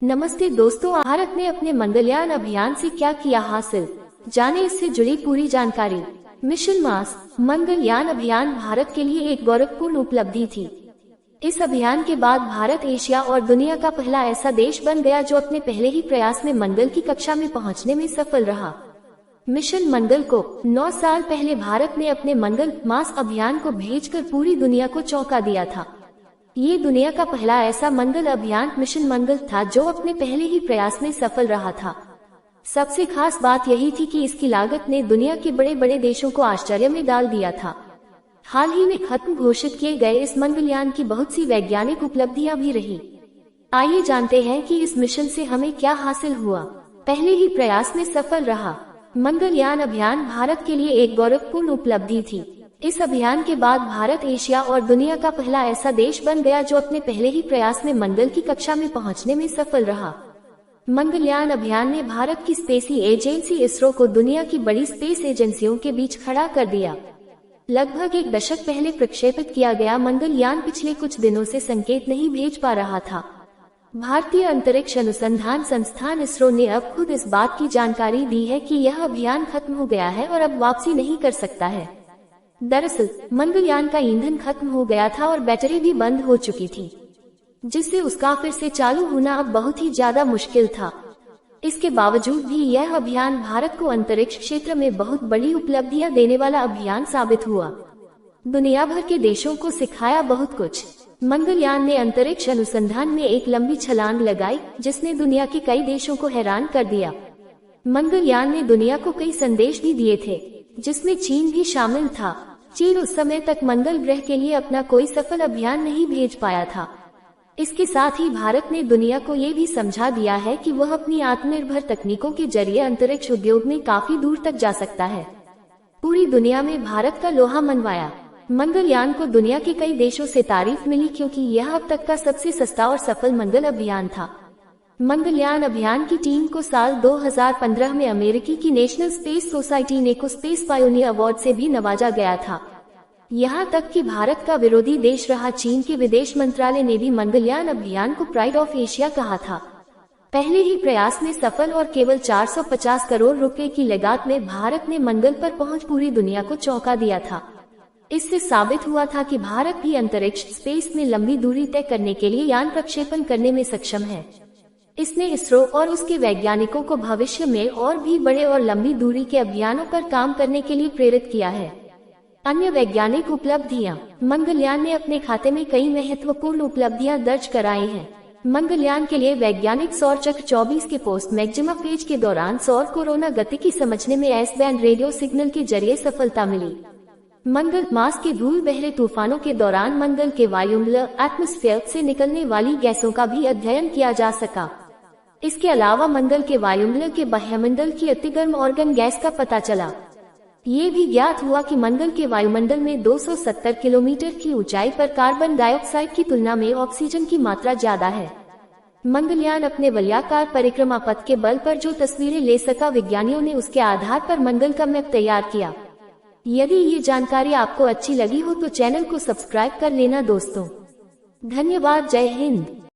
नमस्ते दोस्तों, भारत ने अपने मंगलयान अभियान से क्या किया हासिल, जाने इससे जुड़ी पूरी जानकारी। मिशन मार्स मंगलयान अभियान भारत के लिए एक गौरवपूर्ण उपलब्धि थी। इस अभियान के बाद भारत एशिया और दुनिया का पहला ऐसा देश बन गया जो अपने पहले ही प्रयास में मंगल की कक्षा में पहुंचने में सफल रहा। मिशन मंगल को 9 साल पहले भारत ने अपने मंगल मार्स अभियान को भेजकर पूरी दुनिया को चौंका दिया था। ये दुनिया का पहला ऐसा मंगल अभियान मिशन मंगल था जो अपने पहले ही प्रयास में सफल रहा था। सबसे खास बात यही थी कि इसकी लागत ने दुनिया के बड़े बड़े देशों को आश्चर्य में डाल दिया था। हाल ही में खत्म घोषित किए गए इस मंगलयान की बहुत सी वैज्ञानिक उपलब्धियां भी रही। आइए जानते हैं कि इस मिशन से हमें क्या हासिल हुआ। पहले ही प्रयास में सफल रहा। मंगलयान अभियान भारत के लिए एक गौरवपूर्ण उपलब्धि थी। इस अभियान के बाद भारत एशिया और दुनिया का पहला ऐसा देश बन गया जो अपने पहले ही प्रयास में मंगल की कक्षा में पहुंचने में सफल रहा। मंगलयान अभियान ने भारत की स्पेस एजेंसी इसरो को दुनिया की बड़ी स्पेस एजेंसियों के बीच खड़ा कर दिया। लगभग एक दशक पहले प्रक्षेपित किया गया मंगलयान पिछले कुछ दिनों से संकेत नहीं भेज पा रहा था। भारतीय अंतरिक्ष अनुसंधान संस्थान इसरो ने अब खुद इस बात की जानकारी दी है कि यह अभियान खत्म हो गया है और अब वापसी नहीं कर सकता है। दरअसल मंगलयान का ईंधन खत्म हो गया था और बैटरी भी बंद हो चुकी थी, जिससे उसका फिर से चालू होना अब बहुत ही ज्यादा मुश्किल था। इसके बावजूद भी यह अभियान भारत को अंतरिक्ष क्षेत्र में बहुत बड़ी उपलब्धियां देने वाला अभियान साबित हुआ। दुनिया भर के देशों को सिखाया बहुत कुछ। मंगलयान ने अंतरिक्ष अनुसंधान में एक लंबी छलांग लगाई जिसने दुनिया के कई देशों को हैरान कर दिया। मंगलयान ने दुनिया को कई संदेश भी दिए थे, जिसमें चीन भी शामिल था। चीन उस समय तक मंगल ग्रह के लिए अपना कोई सफल अभियान नहीं भेज पाया था। इसके साथ ही भारत ने दुनिया को ये भी समझा दिया है कि वह अपनी आत्मनिर्भर तकनीकों के जरिए अंतरिक्ष उद्योग में काफी दूर तक जा सकता है। पूरी दुनिया में भारत का लोहा मनवाया। मंगलयान को दुनिया के कई देशों से तारीफ मिली क्योंकि यह अब तक का सबसे सस्ता और सफल मंगल अभियान था। मंगलयान अभियान की टीम को साल 2015 में अमेरिकी की नेशनल स्पेस सोसाइटी ने को स्पेस पायोनियर अवार्ड से भी नवाजा गया था। यहाँ तक कि भारत का विरोधी देश रहा चीन के विदेश मंत्रालय ने भी मंगलयान अभियान को प्राइड ऑफ एशिया कहा था। पहले ही प्रयास में सफल और केवल 450 करोड़ रुपए की लागत में भारत ने मंगल पर पहुंच पूरी दुनिया को चौंका दिया था। इससे साबित हुआ था कि भारत भी अंतरिक्ष स्पेस में लंबी दूरी तय करने के लिए यान प्रक्षेपण करने में सक्षम है। इसने इसरो और उसके वैज्ञानिकों को भविष्य में और भी बड़े और लंबी दूरी के अभियानों पर काम करने के लिए प्रेरित किया है। अन्य वैज्ञानिक उपलब्धियां। मंगलयान ने अपने खाते में कई महत्वपूर्ण उपलब्धियां दर्ज कराई हैं। मंगलयान के लिए वैज्ञानिक सौर चक्र 24 के पोस्ट मैक्सिमा फेज के दौरान सौर कोरोना गतिकी समझने में एस बैंड रेडियो सिग्नल के जरिए सफलता मिली। मंगल मास के धूल भरे तूफानों के दौरान मंगल के वायुमंडल एटमॉस्फेयर से निकलने वाली गैसों का भी अध्ययन किया जा सका। इसके अलावा मंगल के वायुमंडल के बाह्यमंडल की अतिगर्म ऑर्गन गैस का पता चला। ये भी ज्ञात हुआ कि मंगल के वायुमंडल में 270 किलोमीटर की ऊंचाई पर कार्बन डाइऑक्साइड की तुलना में ऑक्सीजन की मात्रा ज्यादा है। मंगलयान अपने वलयाकार परिक्रमा पथ के बल पर जो तस्वीरें ले सका, विज्ञानियों ने उसके आधार पर मंगल का मैप तैयार किया। यदि ये जानकारी आपको अच्छी लगी हो तो चैनल को सब्सक्राइब कर लेना दोस्तों। धन्यवाद। जय हिंद।